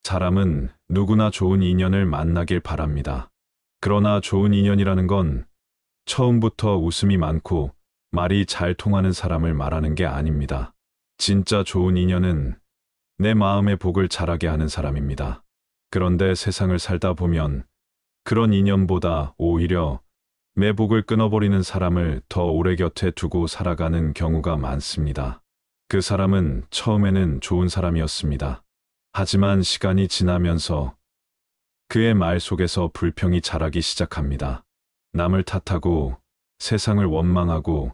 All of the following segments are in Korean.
사람은 누구나 좋은 인연을 만나길 바랍니다. 그러나 좋은 인연이라는 건 처음부터 웃음이 많고 말이 잘 통하는 사람을 말하는 게 아닙니다. 진짜 좋은 인연은 내 마음의 복을 자라게 하는 사람입니다. 그런데 세상을 살다 보면 그런 인연보다 오히려 내 복을 끊어버리는 사람을 더 오래 곁에 두고 살아가는 경우가 많습니다. 그 사람은 처음에는 좋은 사람이었습니다. 하지만 시간이 지나면서 그의 말 속에서 불평이 자라기 시작합니다. 남을 탓하고 세상을 원망하고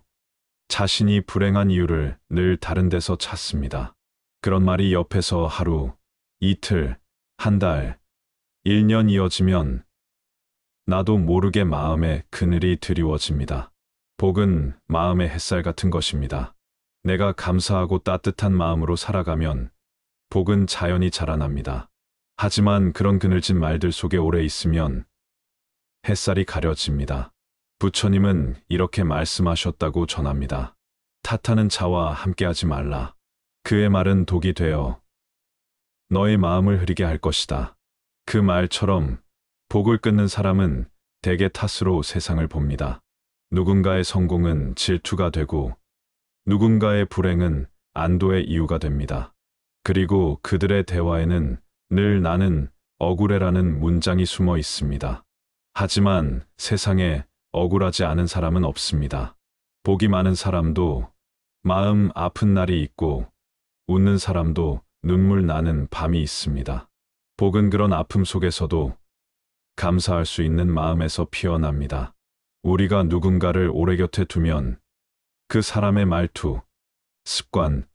자신이 불행한 이유를 늘 다른 데서 찾습니다. 그런 말이 옆에서 하루, 이틀, 한 달, 1년 이어지면 나도 모르게 마음에 그늘이 드리워집니다. 복은 마음의 햇살 같은 것입니다. 내가 감사하고 따뜻한 마음으로 살아가면 복은 자연히 자라납니다. 하지만 그런 그늘진 말들 속에 오래 있으면 햇살이 가려집니다. 부처님은 이렇게 말씀하셨다고 전합니다. 탓하는 자와 함께하지 말라. 그의 말은 독이 되어 너의 마음을 흐리게 할 것이다. 그 말처럼 복을 끊는 사람은 대개 탓으로 세상을 봅니다. 누군가의 성공은 질투가 되고 누군가의 불행은 안도의 이유가 됩니다. 그리고 그들의 대화에는 늘 나는 억울해라는 문장이 숨어 있습니다. 하지만 세상에 억울하지 않은 사람은 없습니다. 복이 많은 사람도 마음 아픈 날이 있고 웃는 사람도 눈물 나는 밤이 있습니다. 복은 그런 아픔 속에서도 감사할 수 있는 마음에서 피어납니다. 우리가 누군가를 오래 곁에 두면 그 사람의 말투, 습관,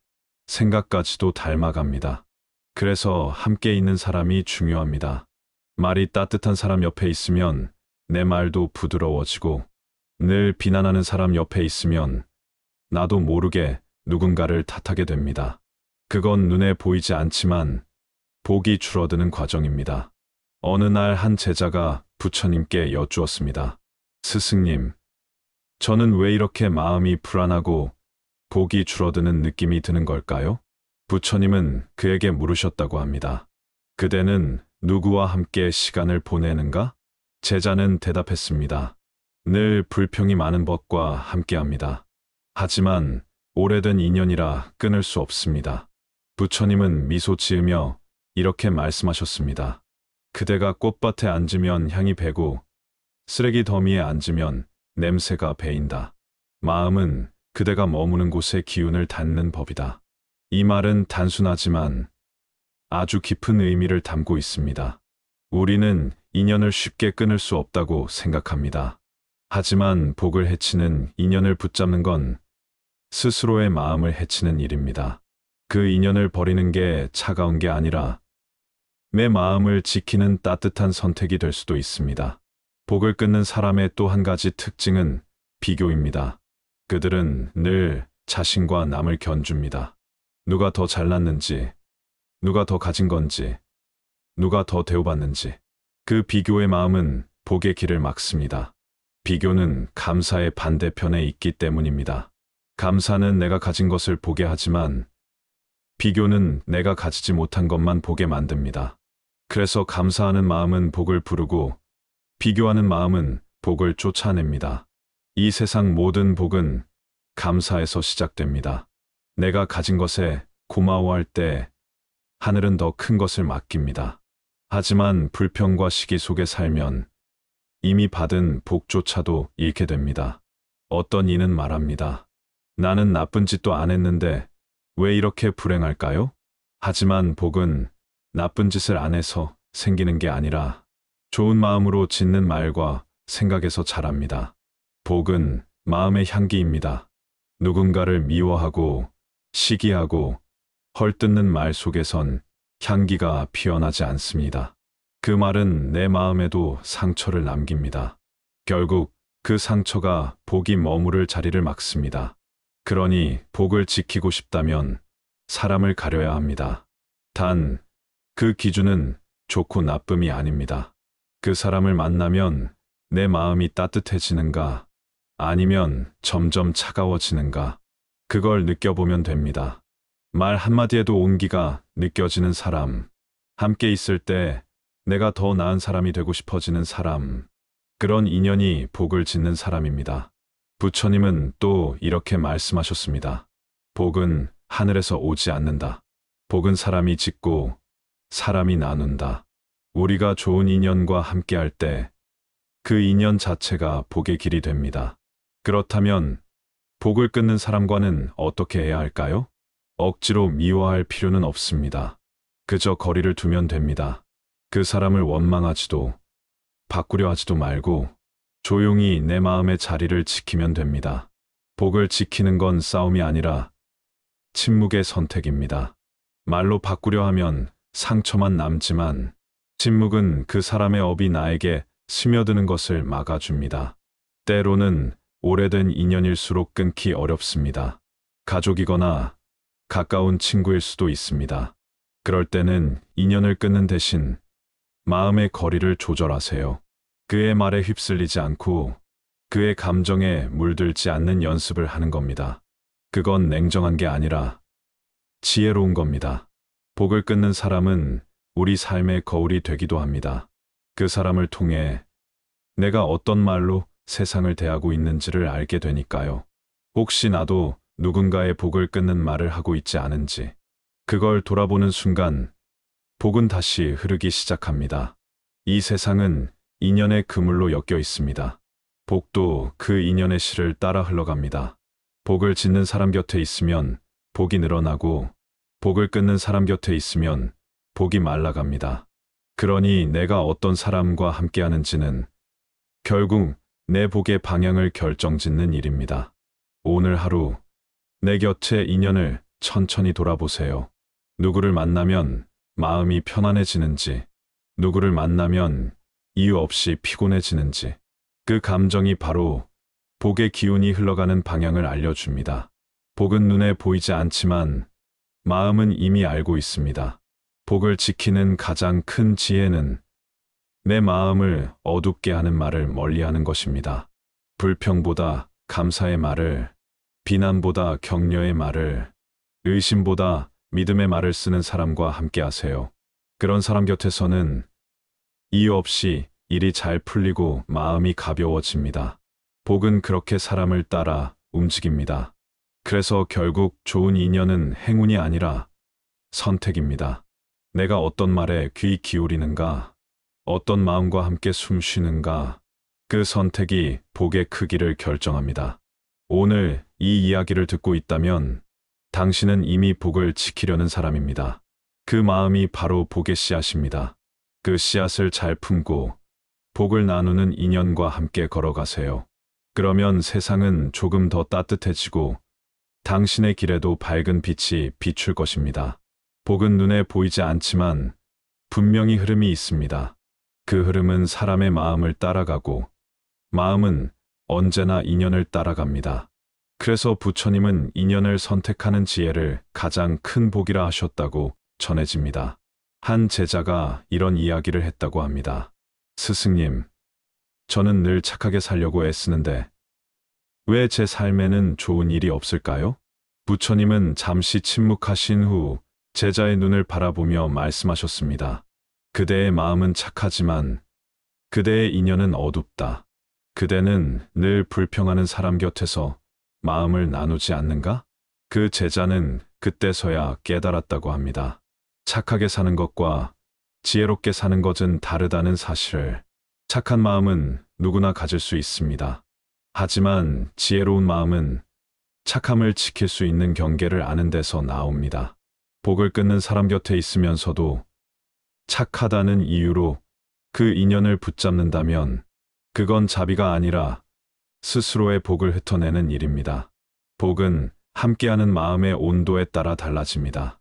생각까지도 닮아갑니다. 그래서 함께 있는 사람이 중요합니다. 말이 따뜻한 사람 옆에 있으면 내 말도 부드러워지고 늘 비난하는 사람 옆에 있으면 나도 모르게 누군가를 탓하게 됩니다. 그건 눈에 보이지 않지만 복이 줄어드는 과정입니다. 어느 날 한 제자가 부처님께 여쭈었습니다. 스승님, 저는 왜 이렇게 마음이 불안하고 복이 줄어드는 느낌이 드는 걸까요? 부처님은 그에게 물으셨다고 합니다. 그대는 누구와 함께 시간을 보내는가? 제자는 대답했습니다. 늘 불평이 많은 법과 함께합니다. 하지만 오래된 인연이라 끊을 수 없습니다. 부처님은 미소 지으며 이렇게 말씀하셨습니다. 그대가 꽃밭에 앉으면 향이 배고 쓰레기 더미에 앉으면 냄새가 배인다. 마음은 그대가 머무는 곳의 기운을 닫는 법이다. 이 말은 단순하지만 아주 깊은 의미를 담고 있습니다. 우리는 인연을 쉽게 끊을 수 없다고 생각합니다. 하지만 복을 해치는 인연을 붙잡는 건 스스로의 마음을 해치는 일입니다. 그 인연을 버리는 게 차가운 게 아니라 내 마음을 지키는 따뜻한 선택이 될 수도 있습니다. 복을 끊는 사람의 또 한 가지 특징은 비교입니다. 그들은 늘 자신과 남을 견줍니다. 누가 더 잘났는지, 누가 더 가진 건지, 누가 더 대우받는지. 그 비교의 마음은 복의 길을 막습니다. 비교는 감사의 반대편에 있기 때문입니다. 감사는 내가 가진 것을 보게 하지만 비교는 내가 가지지 못한 것만 보게 만듭니다. 그래서 감사하는 마음은 복을 부르고 비교하는 마음은 복을 쫓아냅니다. 이 세상 모든 복은 감사에서 시작됩니다. 내가 가진 것에 고마워할 때 하늘은 더 큰 것을 맡깁니다. 하지만 불평과 시기 속에 살면 이미 받은 복조차도 잃게 됩니다. 어떤 이는 말합니다. 나는 나쁜 짓도 안 했는데 왜 이렇게 불행할까요? 하지만 복은 나쁜 짓을 안 해서 생기는 게 아니라 좋은 마음으로 짓는 말과 생각에서 자랍니다. 복은 마음의 향기입니다. 누군가를 미워하고 시기하고 헐뜯는 말 속에선 향기가 피어나지 않습니다. 그 말은 내 마음에도 상처를 남깁니다. 결국 그 상처가 복이 머무를 자리를 막습니다. 그러니 복을 지키고 싶다면 사람을 가려야 합니다. 단, 그 기준은 좋고 나쁨이 아닙니다. 그 사람을 만나면 내 마음이 따뜻해지는가, 아니면 점점 차가워지는가, 그걸 느껴보면 됩니다. 말 한마디에도 온기가 느껴지는 사람, 함께 있을 때 내가 더 나은 사람이 되고 싶어지는 사람, 그런 인연이 복을 짓는 사람입니다. 부처님은 또 이렇게 말씀하셨습니다. 복은 하늘에서 오지 않는다. 복은 사람이 짓고 사람이 나눈다. 우리가 좋은 인연과 함께할 때 그 인연 자체가 복의 길이 됩니다. 그렇다면 복을 끊는 사람과는 어떻게 해야 할까요? 억지로 미워할 필요는 없습니다. 그저 거리를 두면 됩니다. 그 사람을 원망하지도 바꾸려 하지도 말고 조용히 내 마음의 자리를 지키면 됩니다. 복을 지키는 건 싸움이 아니라 침묵의 선택입니다. 말로 바꾸려 하면 상처만 남지만 침묵은 그 사람의 업이 나에게 스며드는 것을 막아줍니다. 때로는 오래된 인연일수록 끊기 어렵습니다. 가족이거나 가까운 친구일 수도 있습니다. 그럴 때는 인연을 끊는 대신 마음의 거리를 조절하세요. 그의 말에 휩쓸리지 않고 그의 감정에 물들지 않는 연습을 하는 겁니다. 그건 냉정한 게 아니라 지혜로운 겁니다. 복을 끊는 사람은 우리 삶의 거울이 되기도 합니다. 그 사람을 통해 내가 어떤 말로 세상을 대하고 있는지를 알게 되니까요. 혹시 나도 누군가의 복을 끊는 말을 하고 있지 않은지, 그걸 돌아보는 순간 복은 다시 흐르기 시작합니다. 이 세상은 인연의 그물로 엮여 있습니다. 복도 그 인연의 실을 따라 흘러갑니다. 복을 짓는 사람 곁에 있으면 복이 늘어나고 복을 끊는 사람 곁에 있으면 복이 말라갑니다. 그러니 내가 어떤 사람과 함께하는지는 결국 내 복의 방향을 결정짓는 일입니다. 오늘 하루 내 곁의 인연을 천천히 돌아보세요. 누구를 만나면 마음이 편안해지는지, 누구를 만나면 이유 없이 피곤해지는지, 그 감정이 바로 복의 기운이 흘러가는 방향을 알려줍니다. 복은 눈에 보이지 않지만 마음은 이미 알고 있습니다. 복을 지키는 가장 큰 지혜는 내 마음을 어둡게 하는 말을 멀리하는 것입니다. 불평보다 감사의 말을, 비난보다 격려의 말을, 의심보다 믿음의 말을 쓰는 사람과 함께하세요. 그런 사람 곁에서는 이유 없이 일이 잘 풀리고 마음이 가벼워집니다. 복은 그렇게 사람을 따라 움직입니다. 그래서 결국 좋은 인연은 행운이 아니라 선택입니다. 내가 어떤 말에 귀 기울이는가, 어떤 마음과 함께 숨 쉬는가, 그 선택이 복의 크기를 결정합니다. 오늘 이 이야기를 듣고 있다면 당신은 이미 복을 지키려는 사람입니다. 그 마음이 바로 복의 씨앗입니다. 그 씨앗을 잘 품고 복을 나누는 인연과 함께 걸어가세요. 그러면 세상은 조금 더 따뜻해지고 당신의 길에도 밝은 빛이 비출 것입니다. 복은 눈에 보이지 않지만 분명히 흐름이 있습니다. 그 흐름은 사람의 마음을 따라가고 마음은 언제나 인연을 따라갑니다. 그래서 부처님은 인연을 선택하는 지혜를 가장 큰 복이라 하셨다고 전해집니다. 한 제자가 이런 이야기를 했다고 합니다. 스승님, 저는 늘 착하게 살려고 애쓰는데 왜 제 삶에는 좋은 일이 없을까요? 부처님은 잠시 침묵하신 후 제자의 눈을 바라보며 말씀하셨습니다. 그대의 마음은 착하지만 그대의 인연은 어둡다. 그대는 늘 불평하는 사람 곁에서 마음을 나누지 않는가? 그 제자는 그때서야 깨달았다고 합니다. 착하게 사는 것과 지혜롭게 사는 것은 다르다는 사실을. 착한 마음은 누구나 가질 수 있습니다. 하지만 지혜로운 마음은 착함을 지킬 수 있는 경계를 아는 데서 나옵니다. 복을 끊는 사람 곁에 있으면서도 착하다는 이유로 그 인연을 붙잡는다면 그건 자비가 아니라 스스로의 복을 흩어내는 일입니다. 복은 함께하는 마음의 온도에 따라 달라집니다.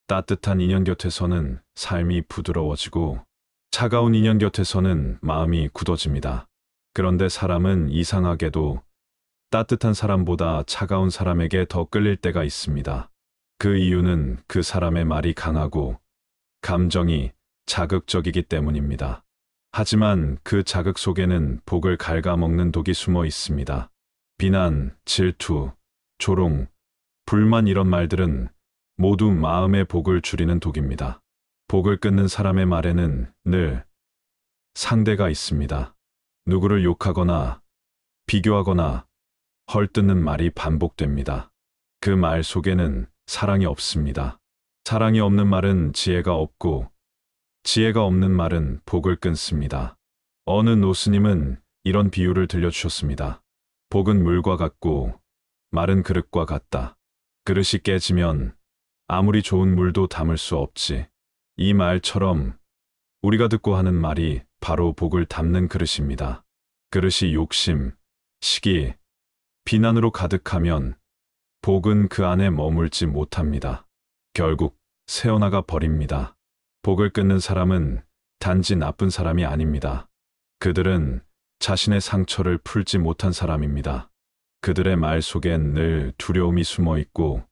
따뜻한 인연 곁에서는 삶이 부드러워지고 차가운 인연 곁에서는 마음이 굳어집니다. 그런데 사람은 이상하게도 따뜻한 사람보다 차가운 사람에게 더 끌릴 때가 있습니다. 그 이유는 그 사람의 말이 강하고 감정이 자극적이기 때문입니다. 하지만 그 자극 속에는 복을 갉아먹는 독이 숨어 있습니다. 비난, 질투, 조롱, 불만 이런 말들은 모두 마음의 복을 줄이는 독입니다. 복을 끊는 사람의 말에는 늘 상대가 있습니다. 누구를 욕하거나 비교하거나 헐뜯는 말이 반복됩니다. 그 말 속에는 사랑이 없습니다. 사랑이 없는 말은 지혜가 없고 지혜가 없는 말은 복을 끊습니다. 어느 노스님은 이런 비유를 들려주셨습니다. 복은 물과 같고 말은 그릇과 같다. 그릇이 깨지면 아무리 좋은 물도 담을 수 없지. 이 말처럼 우리가 듣고 하는 말이 바로 복을 담는 그릇입니다. 그릇이 욕심, 시기, 비난으로 가득하면 복은 그 안에 머물지 못합니다. 결국 새어나가 버립니다. 복을 끊는 사람은 단지 나쁜 사람이 아닙니다. 그들은 자신의 상처를 풀지 못한 사람입니다. 그들의 말 속엔 늘 두려움이 숨어 있고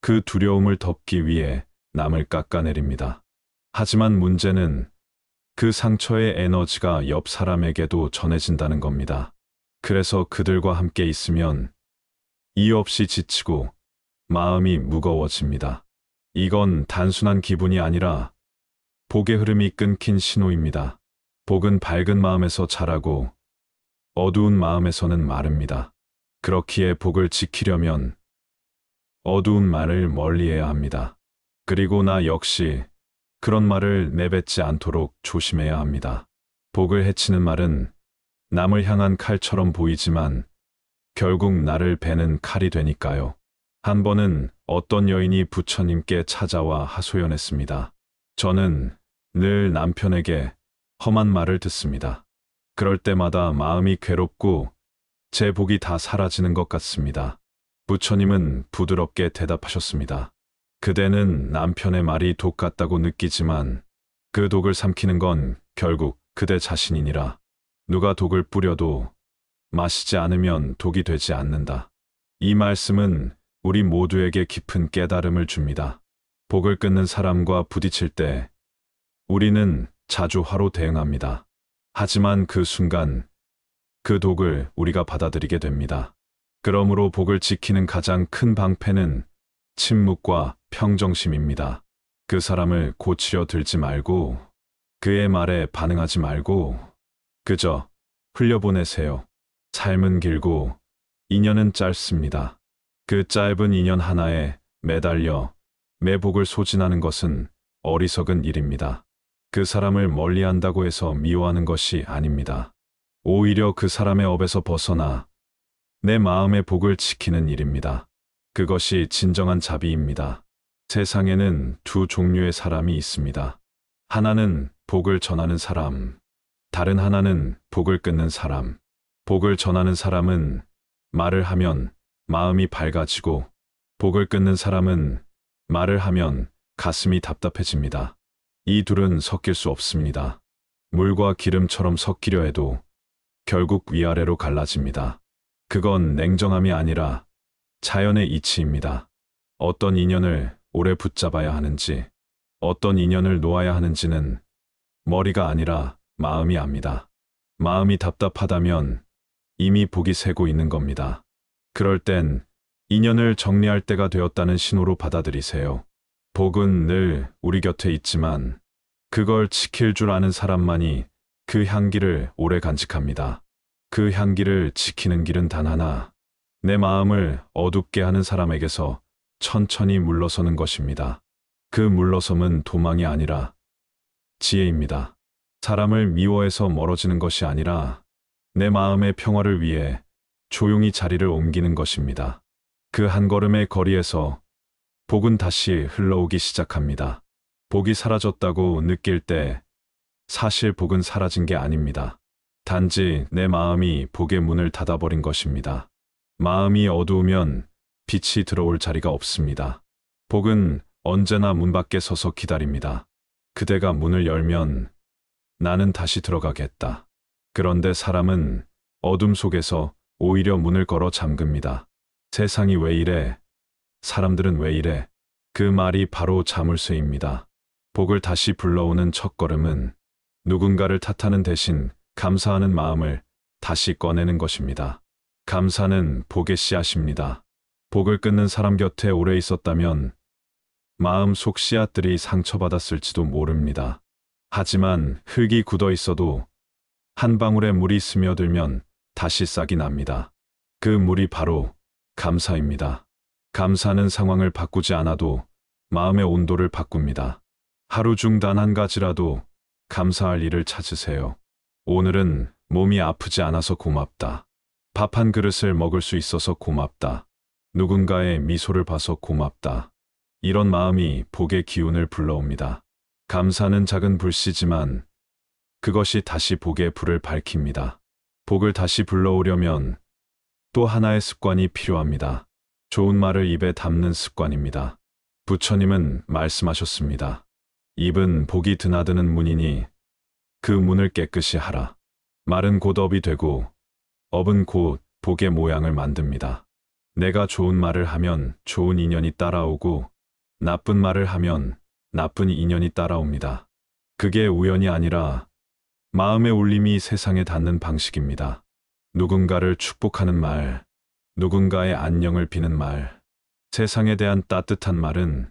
그 두려움을 덮기 위해 남을 깎아내립니다. 하지만 문제는 그 상처의 에너지가 옆 사람에게도 전해진다는 겁니다. 그래서 그들과 함께 있으면 이유 없이 지치고 마음이 무거워집니다. 이건 단순한 기분이 아니라 복의 흐름이 끊긴 신호입니다. 복은 밝은 마음에서 자라고 어두운 마음에서는 마릅니다. 그렇기에 복을 지키려면 어두운 말을 멀리해야 합니다. 그리고 나 역시 그런 말을 내뱉지 않도록 조심해야 합니다. 복을 해치는 말은 남을 향한 칼처럼 보이지만 결국 나를 베는 칼이 되니까요. 한 번은 어떤 여인이 부처님께 찾아와 하소연했습니다. 저는 늘 남편에게 험한 말을 듣습니다. 그럴 때마다 마음이 괴롭고 제 복이 다 사라지는 것 같습니다. 부처님은 부드럽게 대답하셨습니다. 그대는 남편의 말이 독 같다고 느끼지만 그 독을 삼키는 건 결국 그대 자신이니라. 누가 독을 뿌려도 마시지 않으면 독이 되지 않는다. 이 말씀은 우리 모두에게 깊은 깨달음을 줍니다. 복을 끊는 사람과 부딪힐 때 우리는 자주 화로 대응합니다. 하지만 그 순간 그 독을 우리가 받아들이게 됩니다. 그러므로 복을 지키는 가장 큰 방패는 침묵과 평정심입니다. 그 사람을 고치려 들지 말고 그의 말에 반응하지 말고 그저 흘려보내세요. 삶은 길고 인연은 짧습니다. 그 짧은 인연 하나에 매달려 내 복을 소진하는 것은 어리석은 일입니다. 그 사람을 멀리한다고 해서 미워하는 것이 아닙니다. 오히려 그 사람의 업에서 벗어나 내 마음의 복을 지키는 일입니다. 그것이 진정한 자비입니다. 세상에는 두 종류의 사람이 있습니다. 하나는 복을 전하는 사람, 다른 하나는 복을 끊는 사람. 복을 전하는 사람은 말을 하면 마음이 밝아지고 복을 끊는 사람은 말을 하면 가슴이 답답해집니다. 이 둘은 섞일 수 없습니다. 물과 기름처럼 섞이려 해도 결국 위아래로 갈라집니다. 그건 냉정함이 아니라 자연의 이치입니다. 어떤 인연을 오래 붙잡아야 하는지, 어떤 인연을 놓아야 하는지는 머리가 아니라 마음이 압니다. 마음이 답답하다면 이미 복이 새고 있는 겁니다. 그럴 땐 인연을 정리할 때가 되었다는 신호로 받아들이세요. 복은 늘 우리 곁에 있지만 그걸 지킬 줄 아는 사람만이 그 향기를 오래 간직합니다. 그 향기를 지키는 길은 단 하나, 내 마음을 어둡게 하는 사람에게서 천천히 물러서는 것입니다. 그 물러섬은 도망이 아니라 지혜입니다. 사람을 미워해서 멀어지는 것이 아니라 내 마음의 평화를 위해 조용히 자리를 옮기는 것입니다. 그 한 걸음의 거리에서 복은 다시 흘러오기 시작합니다. 복이 사라졌다고 느낄 때 사실 복은 사라진 게 아닙니다. 단지 내 마음이 복의 문을 닫아버린 것입니다. 마음이 어두우면 빛이 들어올 자리가 없습니다. 복은 언제나 문 밖에 서서 기다립니다. 그대가 문을 열면 나는 다시 들어가겠다. 그런데 사람은 어둠 속에서 오히려 문을 걸어 잠깁니다. 세상이 왜 이래? 사람들은 왜 이래? 그 말이 바로 자물쇠입니다. 복을 다시 불러오는 첫걸음은 누군가를 탓하는 대신 감사하는 마음을 다시 꺼내는 것입니다. 감사는 복의 씨앗입니다. 복을 끊는 사람 곁에 오래 있었다면 마음속 씨앗들이 상처받았을지도 모릅니다. 하지만 흙이 굳어 있어도 한 방울의 물이 스며들면 다시 싹이 납니다. 그 물이 바로 감사입니다. 감사는 상황을 바꾸지 않아도 마음의 온도를 바꿉니다. 하루 중 단 한 가지라도 감사할 일을 찾으세요. 오늘은 몸이 아프지 않아서 고맙다. 밥 한 그릇을 먹을 수 있어서 고맙다. 누군가의 미소를 봐서 고맙다. 이런 마음이 복의 기운을 불러옵니다. 감사는 작은 불씨지만 그것이 다시 복의 불을 밝힙니다. 복을 다시 불러오려면 또 하나의 습관이 필요합니다. 좋은 말을 입에 담는 습관입니다. 부처님은 말씀하셨습니다. 입은 복이 드나드는 문이니 그 문을 깨끗이 하라. 말은 곧 업이 되고 업은 곧 복의 모양을 만듭니다. 내가 좋은 말을 하면 좋은 인연이 따라오고 나쁜 말을 하면 나쁜 인연이 따라옵니다. 그게 우연이 아니라 마음의 울림이 세상에 닿는 방식입니다. 누군가를 축복하는 말, 누군가의 안녕을 비는 말, 세상에 대한 따뜻한 말은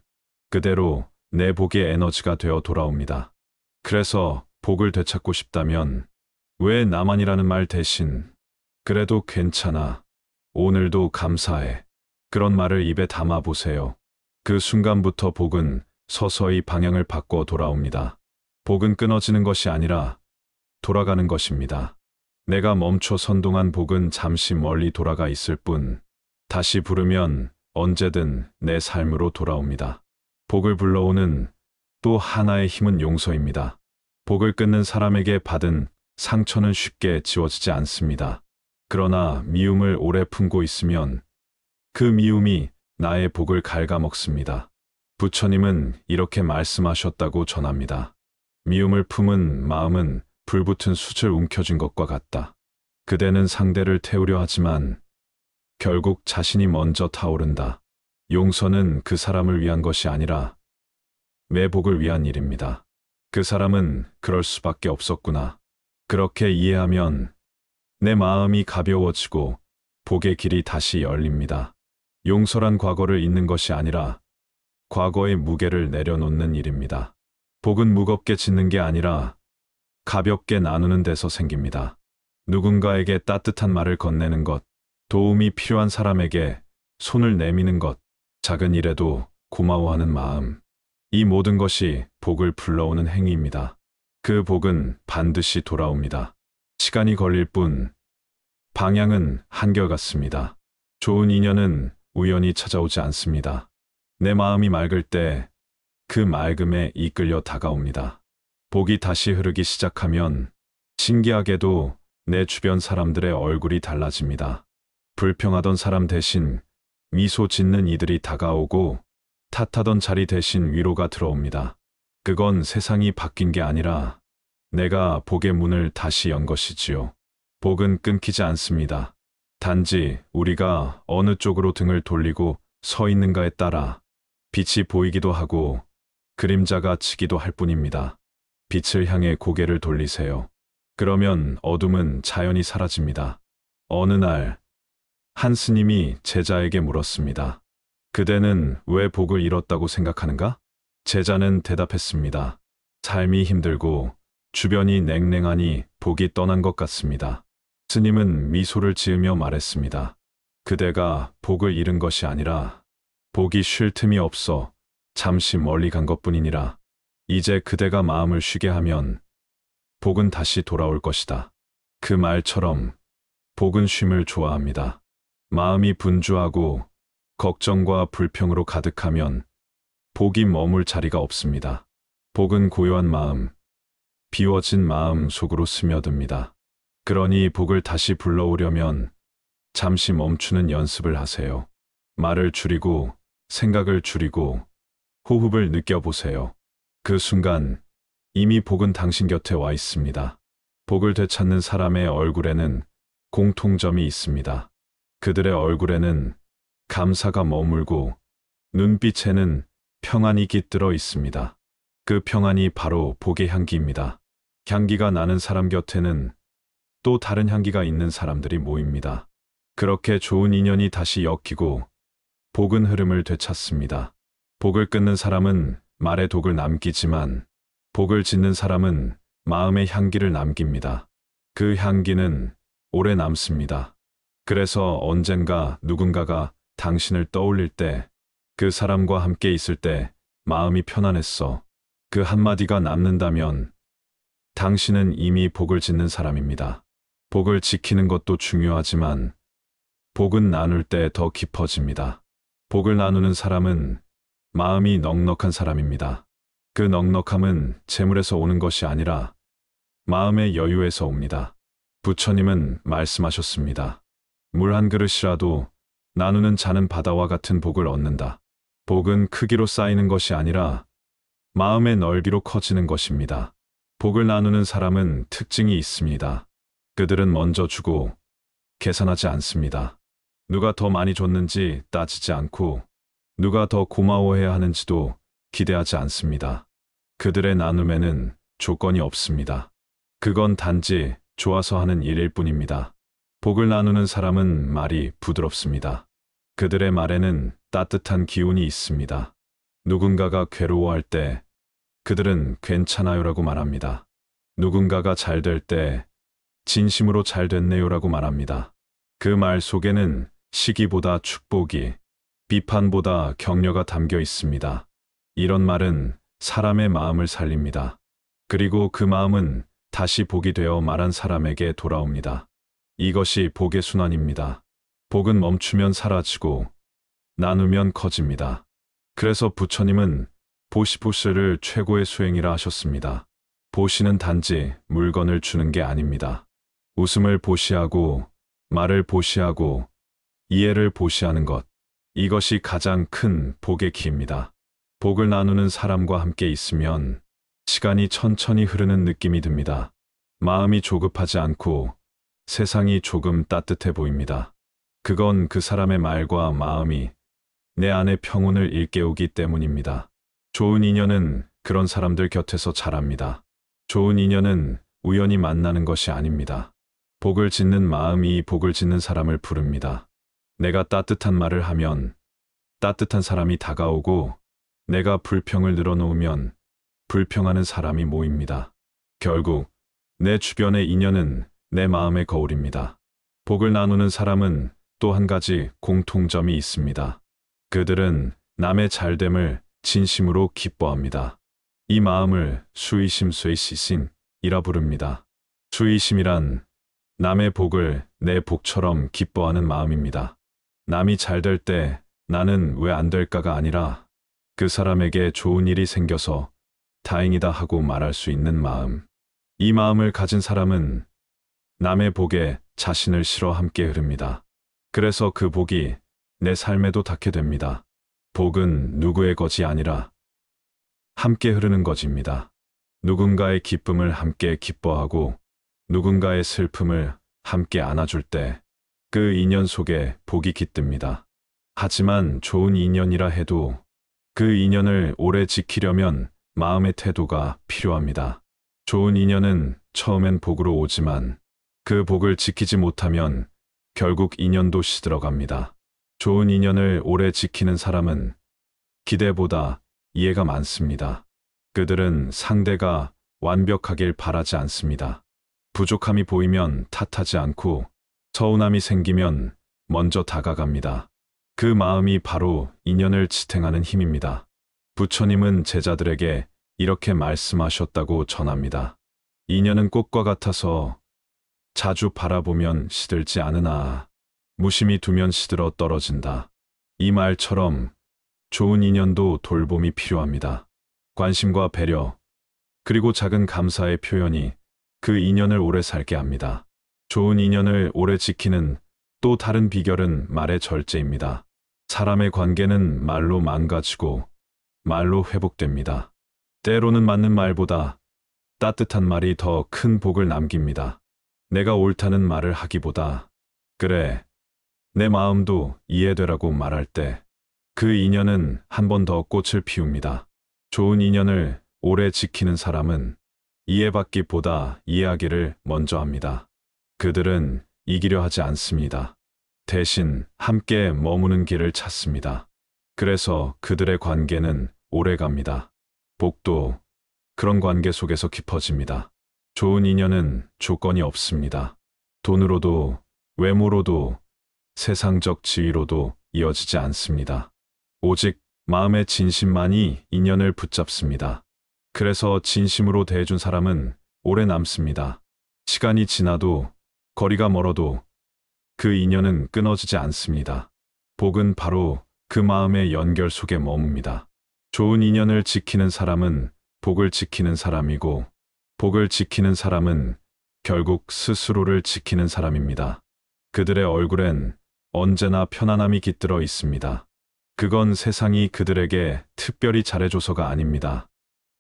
그대로 내 복의 에너지가 되어 돌아옵니다. 그래서 복을 되찾고 싶다면 왜 나만이라는 말 대신 그래도 괜찮아, 오늘도 감사해, 그런 말을 입에 담아 보세요. 그 순간부터 복은 서서히 방향을 바꿔 돌아옵니다. 복은 끊어지는 것이 아니라 돌아가는 것입니다. 내가 멈춰 선 동안 복은 잠시 멀리 돌아가 있을 뿐, 다시 부르면 언제든 내 삶으로 돌아옵니다. 복을 불러오는 또 하나의 힘은 용서입니다. 복을 끊는 사람에게 받은 상처는 쉽게 지워지지 않습니다. 그러나 미움을 오래 품고 있으면 그 미움이 나의 복을 갉아먹습니다. 부처님은 이렇게 말씀하셨다고 전합니다. 미움을 품은 마음은 불붙은 숯을 움켜쥔 것과 같다. 그대는 상대를 태우려 하지만 결국 자신이 먼저 타오른다. 용서는 그 사람을 위한 것이 아니라 내 복을 위한 일입니다. 그 사람은 그럴 수밖에 없었구나. 그렇게 이해하면 내 마음이 가벼워지고 복의 길이 다시 열립니다. 용서란 과거를 잊는 것이 아니라 과거의 무게를 내려놓는 일입니다. 복은 무겁게 짓는 게 아니라 가볍게 나누는 데서 생깁니다. 누군가에게 따뜻한 말을 건네는 것, 도움이 필요한 사람에게 손을 내미는 것, 작은 일에도 고마워하는 마음, 이 모든 것이 복을 불러오는 행위입니다. 그 복은 반드시 돌아옵니다. 시간이 걸릴 뿐 방향은 한결같습니다. 좋은 인연은 우연히 찾아오지 않습니다. 내 마음이 맑을 때 그 맑음에 이끌려 다가옵니다. 복이 다시 흐르기 시작하면 신기하게도 내 주변 사람들의 얼굴이 달라집니다. 불평하던 사람 대신 미소 짓는 이들이 다가오고 탓하던 자리 대신 위로가 들어옵니다. 그건 세상이 바뀐 게 아니라 내가 복의 문을 다시 연 것이지요. 복은 끊기지 않습니다. 단지 우리가 어느 쪽으로 등을 돌리고 서 있는가에 따라 빛이 보이기도 하고 그림자가 지기도 할 뿐입니다. 빛을 향해 고개를 돌리세요. 그러면 어둠은 자연히 사라집니다. 어느 날 한 스님이 제자에게 물었습니다. 그대는 왜 복을 잃었다고 생각하는가? 제자는 대답했습니다. 삶이 힘들고 주변이 냉랭하니 복이 떠난 것 같습니다. 스님은 미소를 지으며 말했습니다. 그대가 복을 잃은 것이 아니라 복이 쉴 틈이 없어 잠시 멀리 간 것뿐이니라. 이제 그대가 마음을 쉬게 하면 복은 다시 돌아올 것이다. 그 말처럼 복은 쉼을 좋아합니다. 마음이 분주하고 걱정과 불평으로 가득하면 복이 머물 자리가 없습니다. 복은 고요한 마음, 비워진 마음 속으로 스며듭니다. 그러니 복을 다시 불러오려면 잠시 멈추는 연습을 하세요. 말을 줄이고 생각을 줄이고 호흡을 느껴보세요. 그 순간 이미 복은 당신 곁에 와 있습니다. 복을 되찾는 사람의 얼굴에는 공통점이 있습니다. 그들의 얼굴에는 감사가 머물고 눈빛에는 평안이 깃들어 있습니다. 그 평안이 바로 복의 향기입니다. 향기가 나는 사람 곁에는 또 다른 향기가 있는 사람들이 모입니다. 그렇게 좋은 인연이 다시 엮이고 복은 흐름을 되찾습니다. 복을 끊는 사람은 말에 독을 남기지만 복을 짓는 사람은 마음의 향기를 남깁니다. 그 향기는 오래 남습니다. 그래서 언젠가 누군가가 당신을 떠올릴 때, 그 사람과 함께 있을 때 마음이 편안했어. 그 한마디가 남는다면 당신은 이미 복을 짓는 사람입니다. 복을 지키는 것도 중요하지만 복은 나눌 때 더 깊어집니다. 복을 나누는 사람은 마음이 넉넉한 사람입니다. 그 넉넉함은 재물에서 오는 것이 아니라 마음의 여유에서 옵니다. 부처님은 말씀하셨습니다. 물 한 그릇이라도 나누는 자는 바다와 같은 복을 얻는다. 복은 크기로 쌓이는 것이 아니라 마음의 넓이로 커지는 것입니다. 복을 나누는 사람은 특징이 있습니다. 그들은 먼저 주고 계산하지 않습니다. 누가 더 많이 줬는지 따지지 않고 누가 더 고마워해야 하는지도 기대하지 않습니다. 그들의 나눔에는 조건이 없습니다. 그건 단지 좋아서 하는 일일 뿐입니다. 복을 나누는 사람은 말이 부드럽습니다. 그들의 말에는 따뜻한 기운이 있습니다. 누군가가 괴로워할 때 그들은 괜찮아요라고 말합니다. 누군가가 잘 될 때 진심으로 잘 됐네요라고 말합니다. 그 말 속에는 시기보다 축복이, 비판보다 격려가 담겨 있습니다. 이런 말은 사람의 마음을 살립니다. 그리고 그 마음은 다시 복이 되어 말한 사람에게 돌아옵니다. 이것이 복의 순환입니다. 복은 멈추면 사라지고 나누면 커집니다. 그래서 부처님은 보시보스를 최고의 수행이라 하셨습니다. 보시는 단지 물건을 주는 게 아닙니다. 웃음을 보시하고 말을 보시하고 이해를 보시하는 것. 이것이 가장 큰 복의 기입니다. 복을 나누는 사람과 함께 있으면 시간이 천천히 흐르는 느낌이 듭니다. 마음이 조급하지 않고 세상이 조금 따뜻해 보입니다. 그건 그 사람의 말과 마음이 내 안의 평온을 일깨우기 때문입니다. 좋은 인연은 그런 사람들 곁에서 자랍니다. 좋은 인연은 우연히 만나는 것이 아닙니다. 복을 짓는 마음이 복을 짓는 사람을 부릅니다. 내가 따뜻한 말을 하면 따뜻한 사람이 다가오고 내가 불평을 늘어놓으면 불평하는 사람이 모입니다. 결국 내 주변의 인연은 내 마음의 거울입니다. 복을 나누는 사람은 또 한 가지 공통점이 있습니다. 그들은 남의 잘됨을 진심으로 기뻐합니다. 이 마음을 수이심쇠시신이라 부릅니다. 수이심이란 남의 복을 내 복처럼 기뻐하는 마음입니다. 남이 잘 될 때 나는 왜 안 될까가 아니라 그 사람에게 좋은 일이 생겨서 다행이다 하고 말할 수 있는 마음. 이 마음을 가진 사람은 남의 복에 자신을 실어 함께 흐릅니다. 그래서 그 복이 내 삶에도 닿게 됩니다. 복은 누구의 것이 아니라 함께 흐르는 것입니다. 누군가의 기쁨을 함께 기뻐하고 누군가의 슬픔을 함께 안아줄 때 그 인연 속에 복이 깃듭니다. 하지만 좋은 인연이라 해도 그 인연을 오래 지키려면 마음의 태도가 필요합니다. 좋은 인연은 처음엔 복으로 오지만 그 복을 지키지 못하면 결국 인연도 시들어갑니다. 좋은 인연을 오래 지키는 사람은 기대보다 이해가 많습니다. 그들은 상대가 완벽하길 바라지 않습니다. 부족함이 보이면 탓하지 않고 서운함이 생기면 먼저 다가갑니다. 그 마음이 바로 인연을 지탱하는 힘입니다. 부처님은 제자들에게 이렇게 말씀하셨다고 전합니다. 인연은 꽃과 같아서 자주 바라보면 시들지 않으나 무심히 두면 시들어 떨어진다. 이 말처럼 좋은 인연도 돌봄이 필요합니다. 관심과 배려, 그리고 작은 감사의 표현이 그 인연을 오래 살게 합니다. 좋은 인연을 오래 지키는 또 다른 비결은 말의 절제입니다. 사람의 관계는 말로 망가지고 말로 회복됩니다. 때로는 맞는 말보다 따뜻한 말이 더 큰 복을 남깁니다. 내가 옳다는 말을 하기보다 그래, 내 마음도 이해되라고 말할 때 그 인연은 한 번 더 꽃을 피웁니다. 좋은 인연을 오래 지키는 사람은 이해받기보다 이해하기를 먼저 합니다. 그들은 이기려 하지 않습니다. 대신 함께 머무는 길을 찾습니다. 그래서 그들의 관계는 오래 갑니다. 복도 그런 관계 속에서 깊어집니다. 좋은 인연은 조건이 없습니다. 돈으로도, 외모로도, 세상적 지위로도 이어지지 않습니다. 오직 마음의 진심만이 인연을 붙잡습니다. 그래서 진심으로 대해준 사람은 오래 남습니다. 시간이 지나도, 거리가 멀어도 그 인연은 끊어지지 않습니다. 복은 바로 그 마음의 연결 속에 머뭅니다. 좋은 인연을 지키는 사람은 복을 지키는 사람이고, 복을 지키는 사람은 결국 스스로를 지키는 사람입니다. 그들의 얼굴엔 언제나 편안함이 깃들어 있습니다. 그건 세상이 그들에게 특별히 잘해줘서가 아닙니다.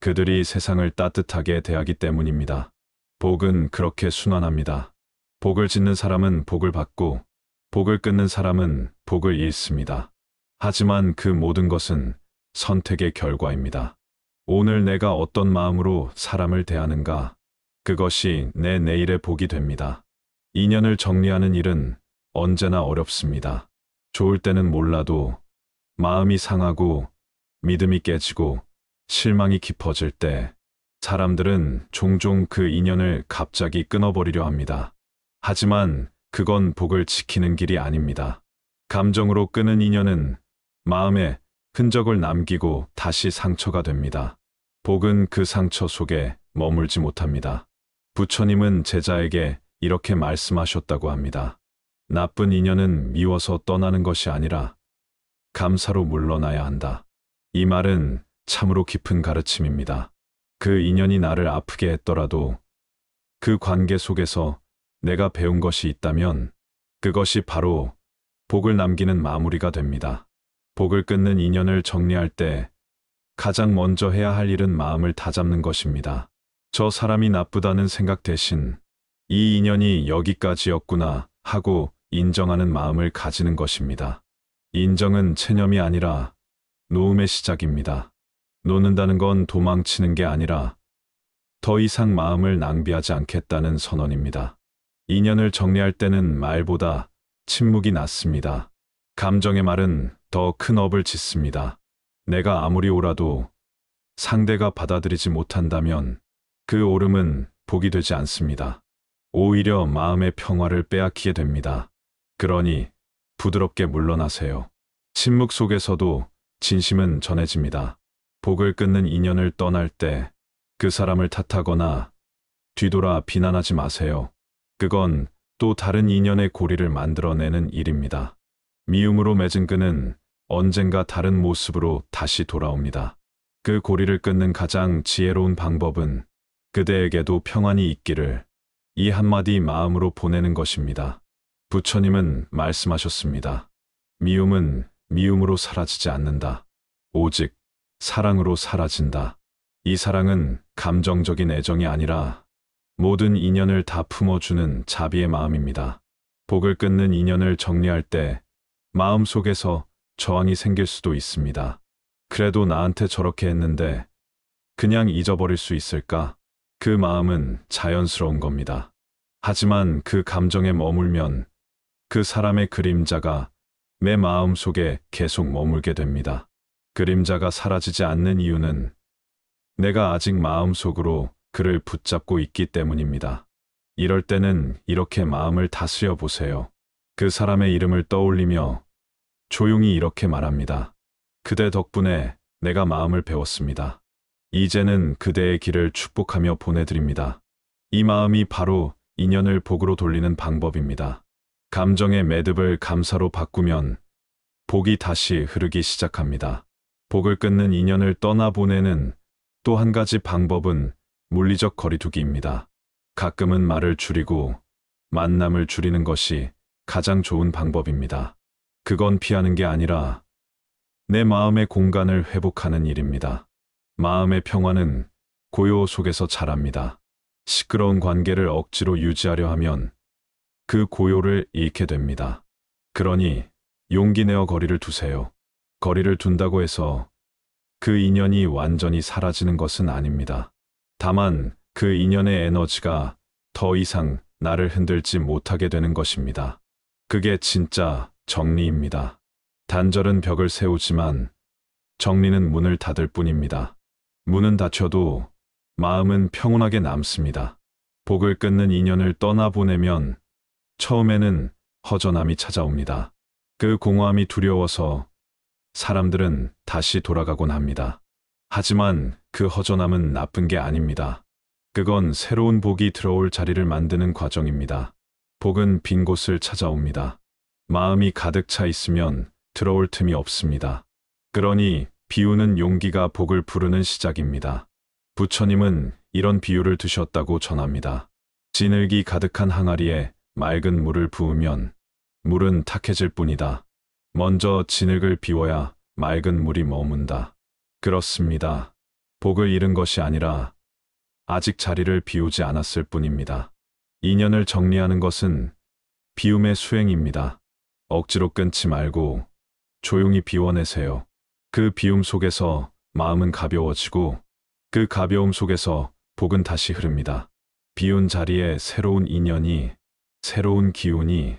그들이 세상을 따뜻하게 대하기 때문입니다. 복은 그렇게 순환합니다. 복을 짓는 사람은 복을 받고, 복을 끊는 사람은 복을 잃습니다. 하지만 그 모든 것은 선택의 결과입니다. 오늘 내가 어떤 마음으로 사람을 대하는가, 그것이 내 내일의 복이 됩니다. 인연을 정리하는 일은 언제나 어렵습니다. 좋을 때는 몰라도 마음이 상하고 믿음이 깨지고 실망이 깊어질 때 사람들은 종종 그 인연을 갑자기 끊어버리려 합니다. 하지만 그건 복을 지키는 길이 아닙니다. 감정으로 끊은 인연은 마음에 흔적을 남기고 다시 상처가 됩니다. 복은 그 상처 속에 머물지 못합니다. 부처님은 제자에게 이렇게 말씀하셨다고 합니다. 나쁜 인연은 미워서 떠나는 것이 아니라 감사로 물러나야 한다. 이 말은 참으로 깊은 가르침입니다. 그 인연이 나를 아프게 했더라도 그 관계 속에서 내가 배운 것이 있다면 그것이 바로 복을 남기는 마무리가 됩니다. 복을 끊는 인연을 정리할 때 가장 먼저 해야 할 일은 마음을 다잡는 것입니다. 저 사람이 나쁘다는 생각 대신 이 인연이 여기까지였구나 하고 인정하는 마음을 가지는 것입니다. 인정은 체념이 아니라 놓음의 시작입니다. 놓는다는 건 도망치는 게 아니라 더 이상 마음을 낭비하지 않겠다는 선언입니다. 인연을 정리할 때는 말보다 침묵이 낫습니다. 감정의 말은 더 큰 업을 짓습니다. 내가 아무리 옳아도 상대가 받아들이지 못한다면 그 옳음은 복이 되지 않습니다. 오히려 마음의 평화를 빼앗기게 됩니다. 그러니 부드럽게 물러나세요. 침묵 속에서도 진심은 전해집니다. 복을 끊는 인연을 떠날 때 그 사람을 탓하거나 뒤돌아 비난하지 마세요. 그건 또 다른 인연의 고리를 만들어내는 일입니다. 미움으로 맺은 끈은 언젠가 다른 모습으로 다시 돌아옵니다. 그 고리를 끊는 가장 지혜로운 방법은 그대에게도 평안이 있기를 이 한마디 마음으로 보내는 것입니다. 부처님은 말씀하셨습니다. 미움은 미움으로 사라지지 않는다. 오직 사랑으로 사라진다. 이 사랑은 감정적인 애정이 아니라 모든 인연을 다 품어주는 자비의 마음입니다. 복을 끊는 인연을 정리할 때 마음 속에서 저항이 생길 수도 있습니다. 그래도 나한테 저렇게 했는데 그냥 잊어버릴 수 있을까? 그 마음은 자연스러운 겁니다. 하지만 그 감정에 머물면 그 사람의 그림자가 내 마음 속에 계속 머물게 됩니다. 그림자가 사라지지 않는 이유는 내가 아직 마음속으로 그를 붙잡고 있기 때문입니다. 이럴 때는 이렇게 마음을 다스려 보세요. 그 사람의 이름을 떠올리며 조용히 이렇게 말합니다. 그대 덕분에 내가 마음을 배웠습니다. 이제는 그대의 길을 축복하며 보내드립니다. 이 마음이 바로 인연을 복으로 돌리는 방법입니다. 감정의 매듭을 감사로 바꾸면 복이 다시 흐르기 시작합니다. 복을 끊는 인연을 떠나보내는 또 한 가지 방법은 물리적 거리두기입니다. 가끔은 말을 줄이고 만남을 줄이는 것이 가장 좋은 방법입니다. 그건 피하는 게 아니라 내 마음의 공간을 회복하는 일입니다. 마음의 평화는 고요 속에서 자랍니다. 시끄러운 관계를 억지로 유지하려 하면 그 고요를 잃게 됩니다. 그러니 용기 내어 거리를 두세요. 거리를 둔다고 해서 그 인연이 완전히 사라지는 것은 아닙니다. 다만 그 인연의 에너지가 더 이상 나를 흔들지 못하게 되는 것입니다. 그게 진짜 정리입니다. 단절은 벽을 세우지만 정리는 문을 닫을 뿐입니다. 문은 닫혀도 마음은 평온하게 남습니다. 복을 끊는 인연을 떠나보내면 처음에는 허전함이 찾아옵니다. 그 공허함이 두려워서 사람들은 다시 돌아가곤 합니다. 하지만 그 허전함은 나쁜 게 아닙니다. 그건 새로운 복이 들어올 자리를 만드는 과정입니다. 복은 빈 곳을 찾아옵니다. 마음이 가득 차 있으면 들어올 틈이 없습니다. 그러니 비우는 용기가 복을 부르는 시작입니다. 부처님은 이런 비유를 드셨다고 전합니다. 진흙이 가득한 항아리에 맑은 물을 부으면 물은 탁해질 뿐이다. 먼저 진흙을 비워야 맑은 물이 머문다. 그렇습니다. 복을 잃은 것이 아니라 아직 자리를 비우지 않았을 뿐입니다. 인연을 정리하는 것은 비움의 수행입니다. 억지로 끊지 말고 조용히 비워내세요. 그 비움 속에서 마음은 가벼워지고 그 가벼움 속에서 복은 다시 흐릅니다. 비운 자리에 새로운 인연이, 새로운 기운이,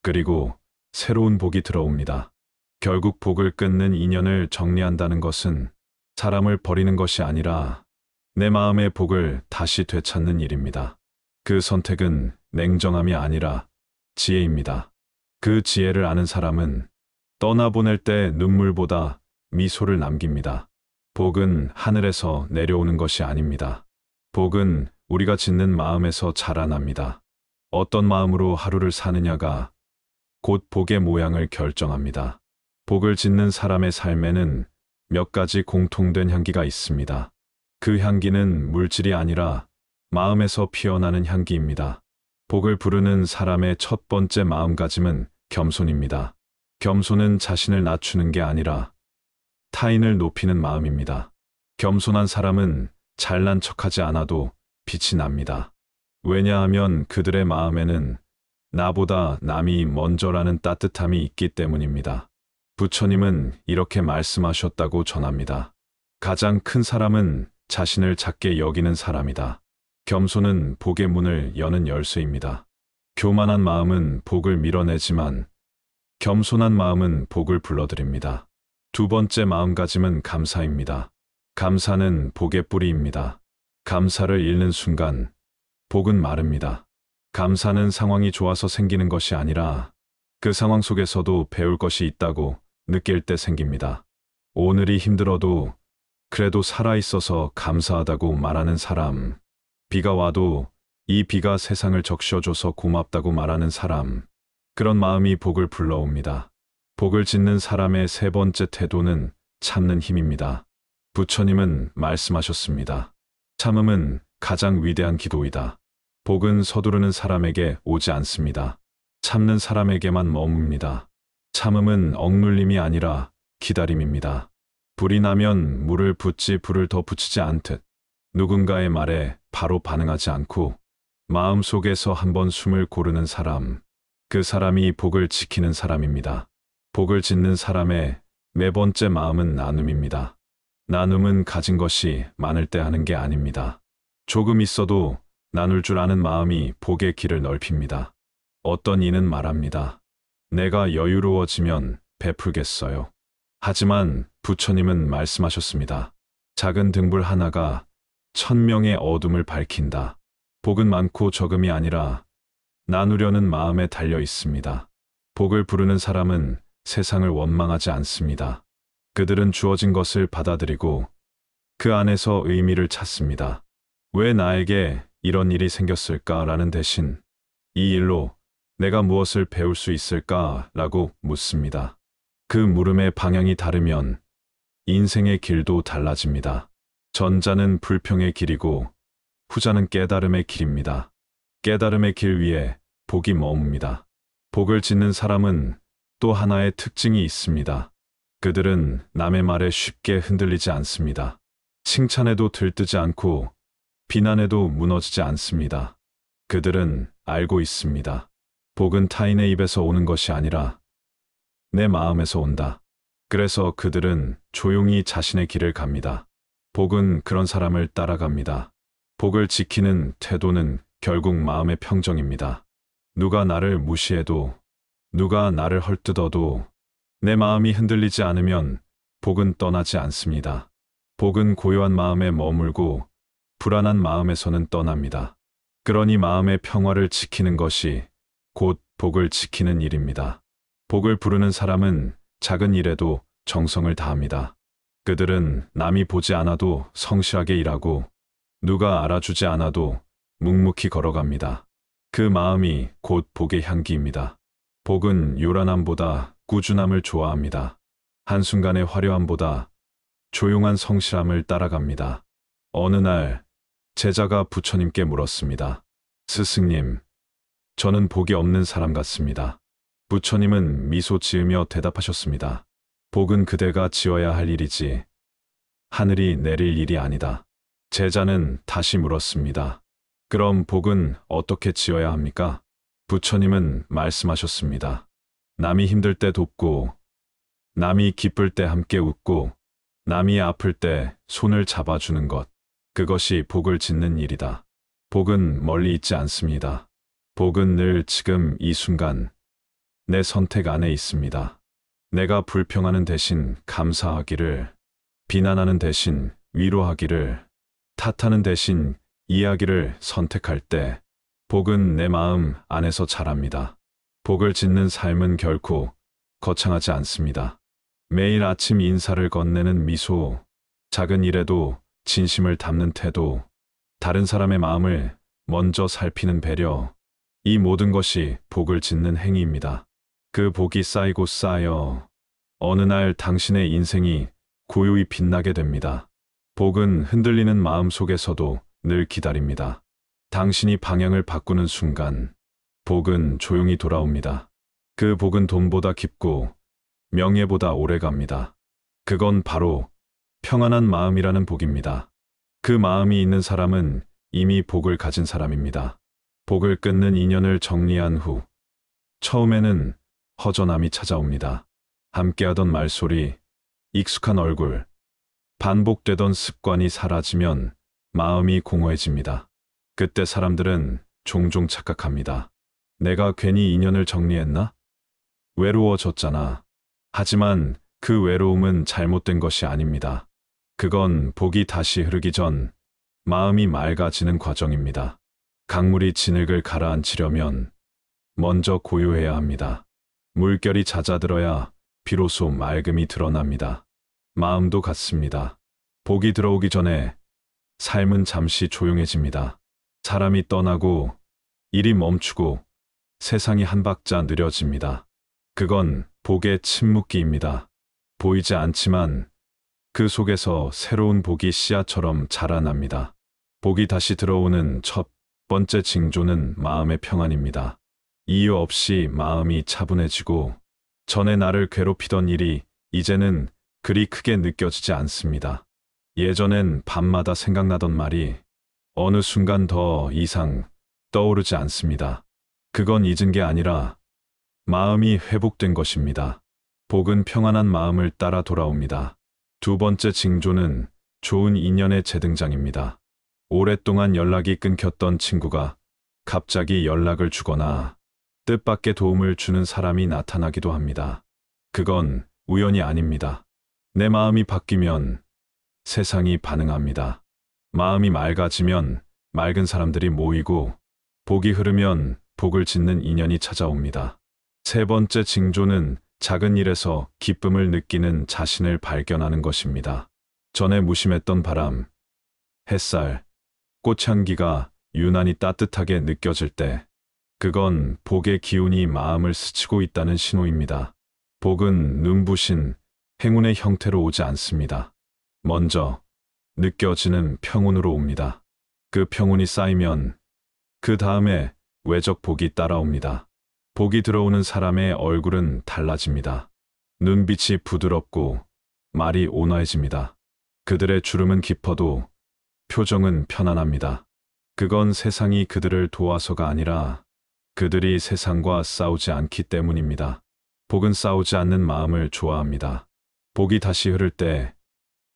그리고 새로운 복이 들어옵니다. 결국 복을 끊는 인연을 정리한다는 것은 사람을 버리는 것이 아니라 내 마음의 복을 다시 되찾는 일입니다. 그 선택은 냉정함이 아니라 지혜입니다. 그 지혜를 아는 사람은 떠나보낼 때 눈물보다 미소를 남깁니다. 복은 하늘에서 내려오는 것이 아닙니다. 복은 우리가 짓는 마음에서 자라납니다. 어떤 마음으로 하루를 사느냐가 곧 복의 모양을 결정합니다. 복을 짓는 사람의 삶에는 몇 가지 공통된 향기가 있습니다. 그 향기는 물질이 아니라 마음에서 피어나는 향기입니다. 복을 부르는 사람의 첫 번째 마음가짐은 겸손입니다. 겸손은 자신을 낮추는 게 아니라 타인을 높이는 마음입니다. 겸손한 사람은 잘난 척하지 않아도 빛이 납니다. 왜냐하면 그들의 마음에는 나보다 남이 먼저라는 따뜻함이 있기 때문입니다. 부처님은 이렇게 말씀하셨다고 전합니다. 가장 큰 사람은 자신을 작게 여기는 사람이다. 겸손은 복의 문을 여는 열쇠입니다. 교만한 마음은 복을 밀어내지만 겸손한 마음은 복을 불러들입니다. 두 번째 마음가짐은 감사입니다. 감사는 복의 뿌리입니다. 감사를 잃는 순간 복은 마릅니다. 감사는 상황이 좋아서 생기는 것이 아니라 그 상황 속에서도 배울 것이 있다고 느낄 때 생깁니다. 오늘이 힘들어도 그래도 살아있어서 감사하다고 말하는 사람, 비가 와도 이 비가 세상을 적셔줘서 고맙다고 말하는 사람, 그런 마음이 복을 불러옵니다. 복을 짓는 사람의 세 번째 태도는 참는 힘입니다. 부처님은 말씀하셨습니다. 참음은 가장 위대한 기도이다. 복은 서두르는 사람에게 오지 않습니다. 참는 사람에게만 머뭅니다. 참음은 억눌림이 아니라 기다림입니다. 불이 나면 물을 붓지 불을 더 붙이지 않듯 누군가의 말에 바로 반응하지 않고 마음속에서 한번 숨을 고르는 사람, 그 사람이 복을 지키는 사람입니다. 복을 짓는 사람의 네 번째 마음은 나눔입니다. 나눔은 가진 것이 많을 때 하는 게 아닙니다. 조금 있어도 나눌 줄 아는 마음이 복의 길을 넓힙니다. 어떤 이는 말합니다. 내가 여유로워지면 베풀겠어요. 하지만 부처님은 말씀하셨습니다. 작은 등불 하나가 1000명의 어둠을 밝힌다. 복은 많고 적음이 아니라 나누려는 마음에 달려 있습니다. 복을 부르는 사람은 세상을 원망하지 않습니다. 그들은 주어진 것을 받아들이고 그 안에서 의미를 찾습니다. 왜 나에게 이런 일이 생겼을까라는 대신 이 일로 내가 무엇을 배울 수 있을까라고 묻습니다. 그 물음의 방향이 다르면 인생의 길도 달라집니다. 전자는 불평의 길이고 후자는 깨달음의 길입니다. 깨달음의 길 위에 복이 머뭅니다. 복을 짓는 사람은 또 하나의 특징이 있습니다. 그들은 남의 말에 쉽게 흔들리지 않습니다. 칭찬에도 들뜨지 않고 비난에도 무너지지 않습니다. 그들은 알고 있습니다. 복은 타인의 입에서 오는 것이 아니라 내 마음에서 온다. 그래서 그들은 조용히 자신의 길을 갑니다. 복은 그런 사람을 따라갑니다. 복을 지키는 태도는 결국 마음의 평정입니다. 누가 나를 무시해도, 누가 나를 헐뜯어도 내 마음이 흔들리지 않으면 복은 떠나지 않습니다. 복은 고요한 마음에 머물고 불안한 마음에서는 떠납니다. 그러니 마음의 평화를 지키는 것이 곧 복을 지키는 일입니다. 복을 부르는 사람은 작은 일에도 정성을 다합니다. 그들은 남이 보지 않아도 성실하게 일하고 누가 알아주지 않아도 묵묵히 걸어갑니다. 그 마음이 곧 복의 향기입니다. 복은 요란함보다 꾸준함을 좋아합니다. 한순간의 화려함보다 조용한 성실함을 따라갑니다. 어느 날 제자가 부처님께 물었습니다. 스승님, 저는 복이 없는 사람 같습니다. 부처님은 미소 지으며 대답하셨습니다. 복은 그대가 지어야 할 일이지 하늘이 내릴 일이 아니다. 제자는 다시 물었습니다. 그럼 복은 어떻게 지어야 합니까? 부처님은 말씀하셨습니다. 남이 힘들 때 돕고, 남이 기쁠 때 함께 웃고, 남이 아플 때 손을 잡아주는 것. 그것이 복을 짓는 일이다. 복은 멀리 있지 않습니다. 복은 늘 지금 이 순간, 내 선택 안에 있습니다. 내가 불평하는 대신 감사하기를, 비난하는 대신 위로하기를, 탓하는 대신 이해하기를 선택할 때, 복은 내 마음 안에서 자랍니다. 복을 짓는 삶은 결코 거창하지 않습니다. 매일 아침 인사를 건네는 미소, 작은 일에도 진심을 담는 태도, 다른 사람의 마음을 먼저 살피는 배려, 이 모든 것이 복을 짓는 행위입니다. 그 복이 쌓이고 쌓여 어느 날 당신의 인생이 고요히 빛나게 됩니다. 복은 흔들리는 마음 속에서도 늘 기다립니다. 당신이 방향을 바꾸는 순간, 복은 조용히 돌아옵니다. 그 복은 돈보다 깊고 명예보다 오래 갑니다. 그건 바로 평안한 마음이라는 복입니다. 그 마음이 있는 사람은 이미 복을 가진 사람입니다. 복을 끊는 인연을 정리한 후, 처음에는 허전함이 찾아옵니다. 함께하던 말소리, 익숙한 얼굴, 반복되던 습관이 사라지면 마음이 공허해집니다. 그때 사람들은 종종 착각합니다. 내가 괜히 인연을 정리했나? 외로워졌잖아. 하지만 그 외로움은 잘못된 것이 아닙니다. 그건 복이 다시 흐르기 전 마음이 맑아지는 과정입니다. 강물이 진흙을 가라앉히려면 먼저 고요해야 합니다. 물결이 잦아들어야 비로소 맑음이 드러납니다. 마음도 같습니다. 복이 들어오기 전에 삶은 잠시 조용해집니다. 사람이 떠나고 일이 멈추고 세상이 한 박자 느려집니다. 그건 복의 침묵기입니다. 보이지 않지만 그 속에서 새로운 복이 씨앗처럼 자라납니다. 복이 다시 들어오는 첫 번째 징조는 마음의 평안입니다. 이유 없이 마음이 차분해지고 전에 나를 괴롭히던 일이 이제는 그리 크게 느껴지지 않습니다. 예전엔 밤마다 생각나던 말이 어느 순간 더 이상 떠오르지 않습니다. 그건 잊은 게 아니라 마음이 회복된 것입니다. 복은 평안한 마음을 따라 돌아옵니다. 두 번째 징조는 좋은 인연의 재등장입니다. 오랫동안 연락이 끊겼던 친구가 갑자기 연락을 주거나 뜻밖의 도움을 주는 사람이 나타나기도 합니다. 그건 우연이 아닙니다. 내 마음이 바뀌면 세상이 반응합니다. 마음이 맑아지면 맑은 사람들이 모이고 복이 흐르면 복을 짓는 인연이 찾아옵니다. 세 번째 징조는 작은 일에서 기쁨을 느끼는 자신을 발견하는 것입니다. 전에 무심했던 바람, 햇살, 꽃향기가 유난히 따뜻하게 느껴질 때, 그건 복의 기운이 마음을 스치고 있다는 신호입니다. 복은 눈부신 행운의 형태로 오지 않습니다. 먼저 느껴지는 평온으로 옵니다. 그 평온이 쌓이면 그 다음에 외적 복이 따라옵니다. 복이 들어오는 사람의 얼굴은 달라집니다. 눈빛이 부드럽고 말이 온화해집니다. 그들의 주름은 깊어도 표정은 편안합니다. 그건 세상이 그들을 도와서가 아니라 그들이 세상과 싸우지 않기 때문입니다. 복은 싸우지 않는 마음을 좋아합니다. 복이 다시 흐를 때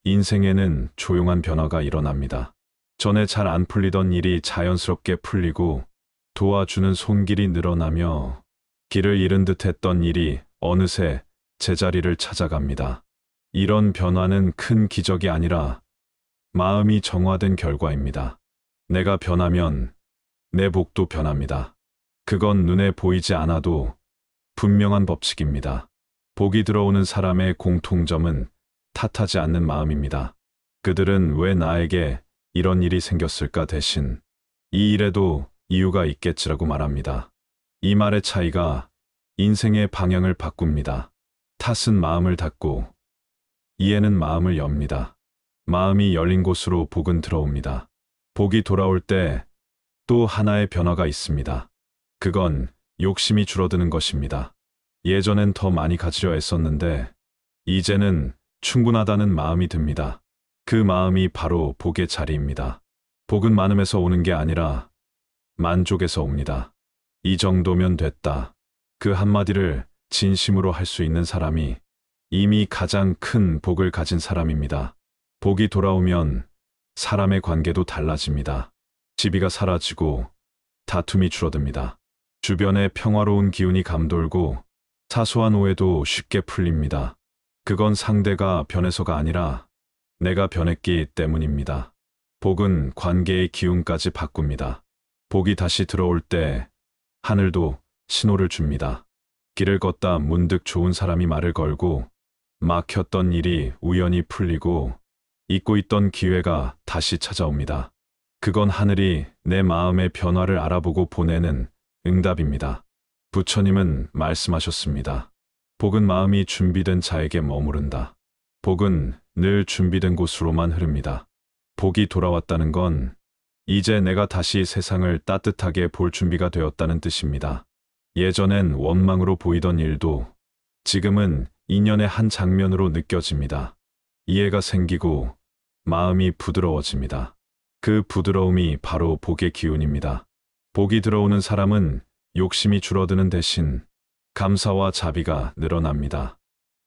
인생에는 조용한 변화가 일어납니다. 전에 잘 안 풀리던 일이 자연스럽게 풀리고 도와주는 손길이 늘어나며 길을 잃은 듯 했던 일이 어느새 제자리를 찾아갑니다. 이런 변화는 큰 기적이 아니라 마음이 정화된 결과입니다. 내가 변하면 내 복도 변합니다. 그건 눈에 보이지 않아도 분명한 법칙입니다. 복이 들어오는 사람의 공통점은 탓하지 않는 마음입니다. 그들은 왜 나에게 이런 일이 생겼을까 대신 이 일에도 이유가 있겠지라고 말합니다. 이 말의 차이가 인생의 방향을 바꿉니다. 탓은 마음을 닫고 이해는 마음을 엽니다. 마음이 열린 곳으로 복은 들어옵니다. 복이 돌아올 때 또 하나의 변화가 있습니다. 그건 욕심이 줄어드는 것입니다. 예전엔 더 많이 가지려 애썼는데 이제는 충분하다는 마음이 듭니다. 그 마음이 바로 복의 자리입니다. 복은 많음에서 오는 게 아니라 만족에서 옵니다. 이 정도면 됐다. 그 한마디를 진심으로 할 수 있는 사람이 이미 가장 큰 복을 가진 사람입니다. 복이 돌아오면 사람의 관계도 달라집니다. 시비가 사라지고 다툼이 줄어듭니다. 주변에 평화로운 기운이 감돌고 사소한 오해도 쉽게 풀립니다. 그건 상대가 변해서가 아니라 내가 변했기 때문입니다. 복은 관계의 기운까지 바꿉니다. 복이 다시 들어올 때 하늘도 신호를 줍니다. 길을 걷다 문득 좋은 사람이 말을 걸고 막혔던 일이 우연히 풀리고 잊고 있던 기회가 다시 찾아옵니다. 그건 하늘이 내 마음의 변화를 알아보고 보내는 응답입니다. 부처님은 말씀하셨습니다. 복은 마음이 준비된 자에게 머무른다. 복은 늘 준비된 곳으로만 흐릅니다. 복이 돌아왔다는 건 이제 내가 다시 세상을 따뜻하게 볼 준비가 되었다는 뜻입니다. 예전엔 원망으로 보이던 일도 지금은 인연의 한 장면으로 느껴집니다. 이해가 생기고 마음이 부드러워집니다. 그 부드러움이 바로 복의 기운입니다. 복이 들어오는 사람은 욕심이 줄어드는 대신 감사와 자비가 늘어납니다.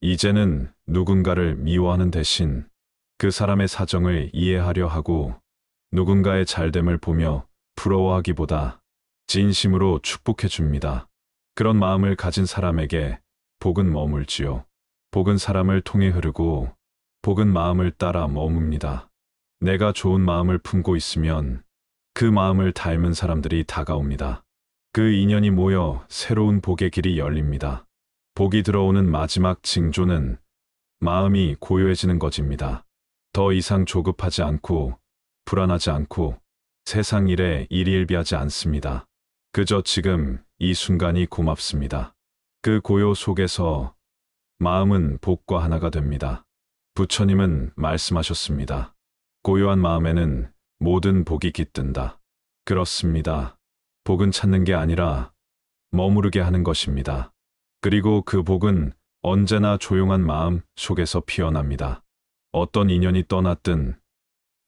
이제는 누군가를 미워하는 대신 그 사람의 사정을 이해하려 하고 누군가의 잘됨을 보며 부러워하기보다 진심으로 축복해 줍니다. 그런 마음을 가진 사람에게 복은 머물지요. 복은 사람을 통해 흐르고 복은 마음을 따라 머뭅니다. 내가 좋은 마음을 품고 있으면 그 마음을 닮은 사람들이 다가옵니다. 그 인연이 모여 새로운 복의 길이 열립니다. 복이 들어오는 마지막 징조는 마음이 고요해지는 것입니다. 더 이상 조급하지 않고 불안하지 않고 세상 일에 일희일비하지 않습니다. 그저 지금 이 순간이 고맙습니다. 그 고요 속에서 마음은 복과 하나가 됩니다. 부처님은 말씀하셨습니다. 고요한 마음에는 모든 복이 깃든다. 그렇습니다. 복은 찾는 게 아니라 머무르게 하는 것입니다. 그리고 그 복은 언제나 조용한 마음 속에서 피어납니다. 어떤 인연이 떠났든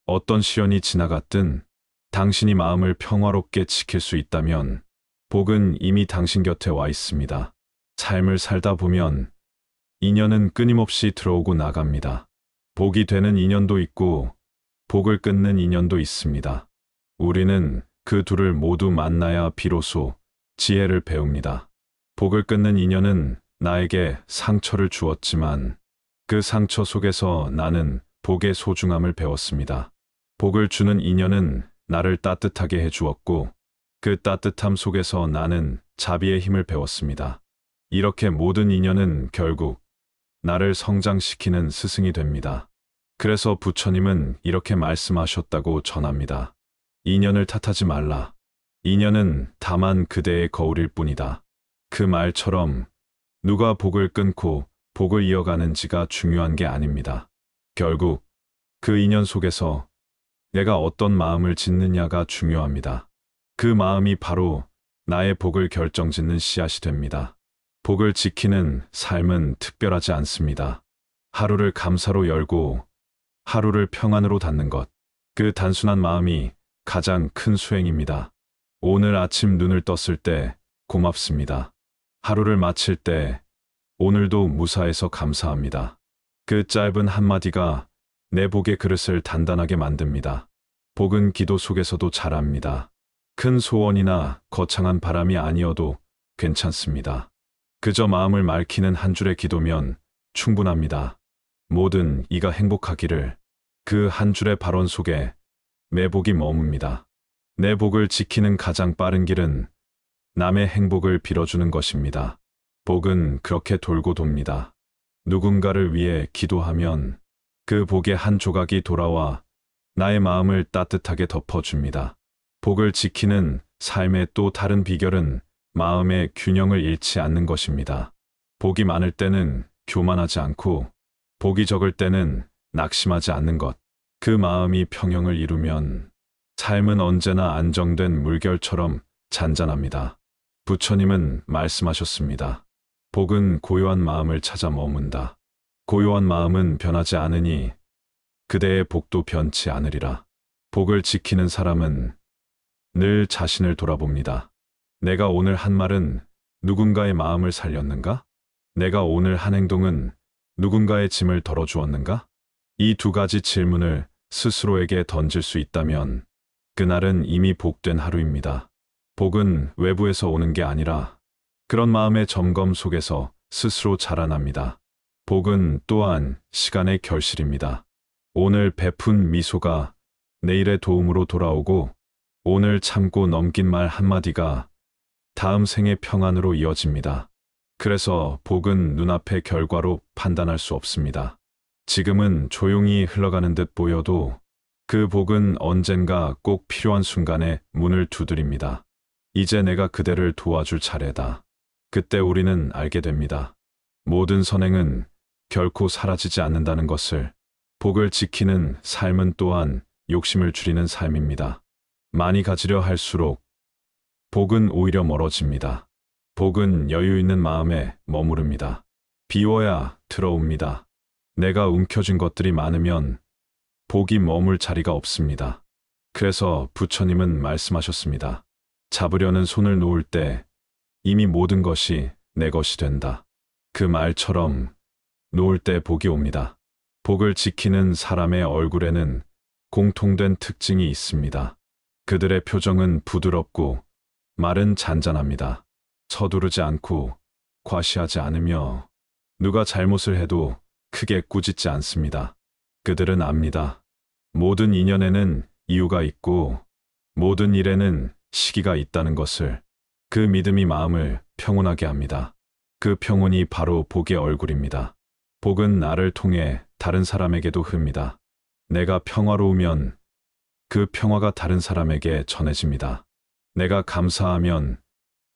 어떤 시련이 지나갔든 당신이 마음을 평화롭게 지킬 수 있다면 복은 이미 당신 곁에 와 있습니다. 삶을 살다 보면 인연은 끊임없이 들어오고 나갑니다. 복이 되는 인연도 있고 복을 끊는 인연도 있습니다. 우리는 그 둘을 모두 만나야 비로소 지혜를 배웁니다. 복을 끊는 인연은 나에게 상처를 주었지만 그 상처 속에서 나는 복의 소중함을 배웠습니다. 복을 주는 인연은 나를 따뜻하게 해주었고 그 따뜻함 속에서 나는 자비의 힘을 배웠습니다. 이렇게 모든 인연은 결국 나를 성장시키는 스승이 됩니다. 그래서 부처님은 이렇게 말씀하셨다고 전합니다. 인연을 탓하지 말라. 인연은 다만 그대의 거울일 뿐이다. 그 말처럼 누가 복을 끊고 복을 이어가는지가 중요한 게 아닙니다. 결국 그 인연 속에서 내가 어떤 마음을 짓느냐가 중요합니다. 그 마음이 바로 나의 복을 결정짓는 씨앗이 됩니다. 복을 지키는 삶은 특별하지 않습니다. 하루를 감사로 열고 하루를 평안으로 닫는 것. 그 단순한 마음이 가장 큰 수행입니다. 오늘 아침 눈을 떴을 때 고맙습니다. 하루를 마칠 때 오늘도 무사해서 감사합니다. 그 짧은 한마디가 내 복의 그릇을 단단하게 만듭니다. 복은 기도 속에서도 자랍니다. 큰 소원이나 거창한 바람이 아니어도 괜찮습니다. 그저 마음을 맑히는 한 줄의 기도면 충분합니다. 모든 이가 행복하기를. 그 한 줄의 발언 속에 내 복이 머뭅니다. 내 복을 지키는 가장 빠른 길은 남의 행복을 빌어주는 것입니다. 복은 그렇게 돌고 돕니다. 누군가를 위해 기도하면 그 복의 한 조각이 돌아와 나의 마음을 따뜻하게 덮어줍니다. 복을 지키는 삶의 또 다른 비결은 마음의 균형을 잃지 않는 것입니다. 복이 많을 때는 교만하지 않고 복이 적을 때는 낙심하지 않는 것. 그 마음이 평형을 이루면 삶은 언제나 안정된 물결처럼 잔잔합니다. 부처님은 말씀하셨습니다. 복은 고요한 마음을 찾아 머문다. 고요한 마음은 변하지 않으니 그대의 복도 변치 않으리라. 복을 지키는 사람은 늘 자신을 돌아봅니다. 내가 오늘 한 말은 누군가의 마음을 살렸는가? 내가 오늘 한 행동은 누군가의 짐을 덜어주었는가? 이 두 가지 질문을 스스로에게 던질 수 있다면 그날은 이미 복된 하루입니다. 복은 외부에서 오는 게 아니라 그런 마음의 점검 속에서 스스로 자라납니다. 복은 또한 시간의 결실입니다. 오늘 베푼 미소가 내일의 도움으로 돌아오고 오늘 참고 넘긴 말 한마디가 다음 생의 평안으로 이어집니다. 그래서 복은 눈앞의 결과로 판단할 수 없습니다. 지금은 조용히 흘러가는 듯 보여도 그 복은 언젠가 꼭 필요한 순간에 문을 두드립니다. 이제 내가 그대를 도와줄 차례다. 그때 우리는 알게 됩니다. 모든 선행은 결코 사라지지 않는다는 것을. 복을 지키는 삶은 또한 욕심을 줄이는 삶입니다. 많이 가지려 할수록 복은 오히려 멀어집니다. 복은 여유 있는 마음에 머무릅니다. 비워야 들어옵니다. 내가 움켜쥔 것들이 많으면 복이 머물 자리가 없습니다. 그래서 부처님은 말씀하셨습니다. 잡으려는 손을 놓을 때 이미 모든 것이 내 것이 된다. 그 말처럼 놓을 때 복이 옵니다. 복을 지키는 사람의 얼굴에는 공통된 특징이 있습니다. 그들의 표정은 부드럽고 말은 잔잔합니다. 서두르지 않고 과시하지 않으며 누가 잘못을 해도 크게 꾸짖지 않습니다. 그들은 압니다. 모든 인연에는 이유가 있고 모든 일에는 시기가 있다는 것을. 그 믿음이 마음을 평온하게 합니다. 그 평온이 바로 복의 얼굴입니다. 복은 나를 통해 다른 사람에게도 흐릅니다. 내가 평화로우면 그 평화가 다른 사람에게 전해집니다. 내가 감사하면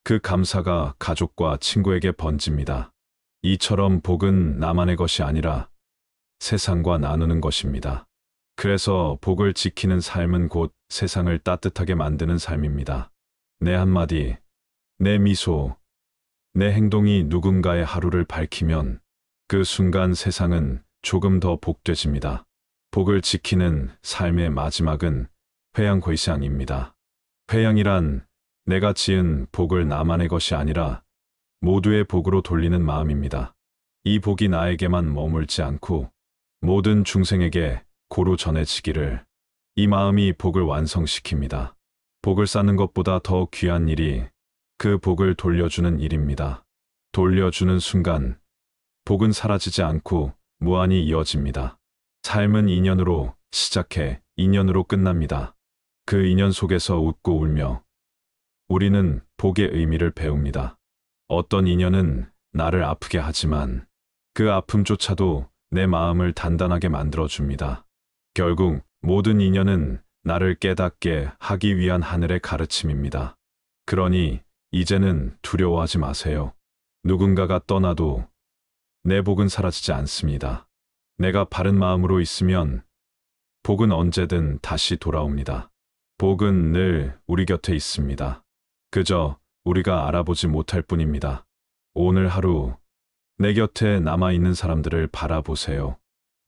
그 감사가 가족과 친구에게 번집니다. 이처럼 복은 나만의 것이 아니라 세상과 나누는 것입니다. 그래서 복을 지키는 삶은 곧 세상을 따뜻하게 만드는 삶입니다. 내 한마디, 내 미소, 내 행동이 누군가의 하루를 밝히면 그 순간 세상은 조금 더 복되집니다. 복을 지키는 삶의 마지막은 회양회상입니다. 회양이란 내가 지은 복을 나만의 것이 아니라 모두의 복으로 돌리는 마음입니다. 이 복이 나에게만 머물지 않고 모든 중생에게 고루 전해지기를. 이 마음이 복을 완성시킵니다. 복을 쌓는 것보다 더 귀한 일이 그 복을 돌려주는 일입니다. 돌려주는 순간 복은 사라지지 않고 무한히 이어집니다. 삶은 인연으로 시작해 인연으로 끝납니다. 그 인연 속에서 웃고 울며 우리는 복의 의미를 배웁니다. 어떤 인연은 나를 아프게 하지만 그 아픔조차도 내 마음을 단단하게 만들어줍니다. 결국 모든 인연은 나를 깨닫게 하기 위한 하늘의 가르침입니다. 그러니 이제는 두려워하지 마세요. 누군가가 떠나도 내 복은 사라지지 않습니다. 내가 바른 마음으로 있으면 복은 언제든 다시 돌아옵니다. 복은 늘 우리 곁에 있습니다. 그저 우리가 알아보지 못할 뿐입니다. 오늘 하루 내 곁에 남아있는 사람들을 바라보세요.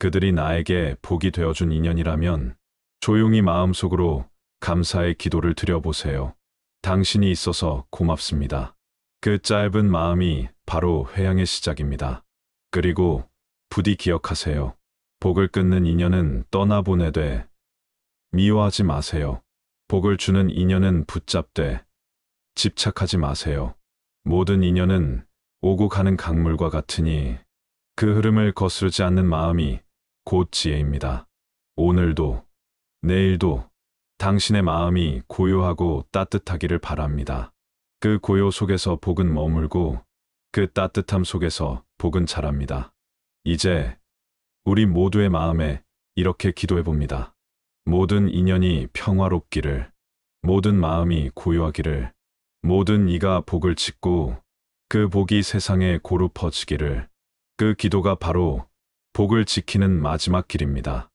그들이 나에게 복이 되어준 인연이라면 조용히 마음속으로 감사의 기도를 드려보세요. 당신이 있어서 고맙습니다. 그 짧은 마음이 바로 회양의 시작입니다. 그리고 부디 기억하세요. 복을 끊는 인연은 떠나보내되 미워하지 마세요. 복을 주는 인연은 붙잡되 집착하지 마세요. 모든 인연은 오고 가는 강물과 같으니 그 흐름을 거스르지 않는 마음이 곧 지혜입니다. 오늘도, 내일도 당신의 마음이 고요하고 따뜻하기를 바랍니다. 그 고요 속에서 복은 머물고 그 따뜻함 속에서 복은 자랍니다. 이제 우리 모두의 마음에 이렇게 기도해 봅니다. 모든 인연이 평화롭기를, 모든 마음이 고요하기를, 모든 이가 복을 짓고 그 복이 세상에 고루 퍼지기를. 그 기도가 바로 복을 지키는 마지막 길입니다.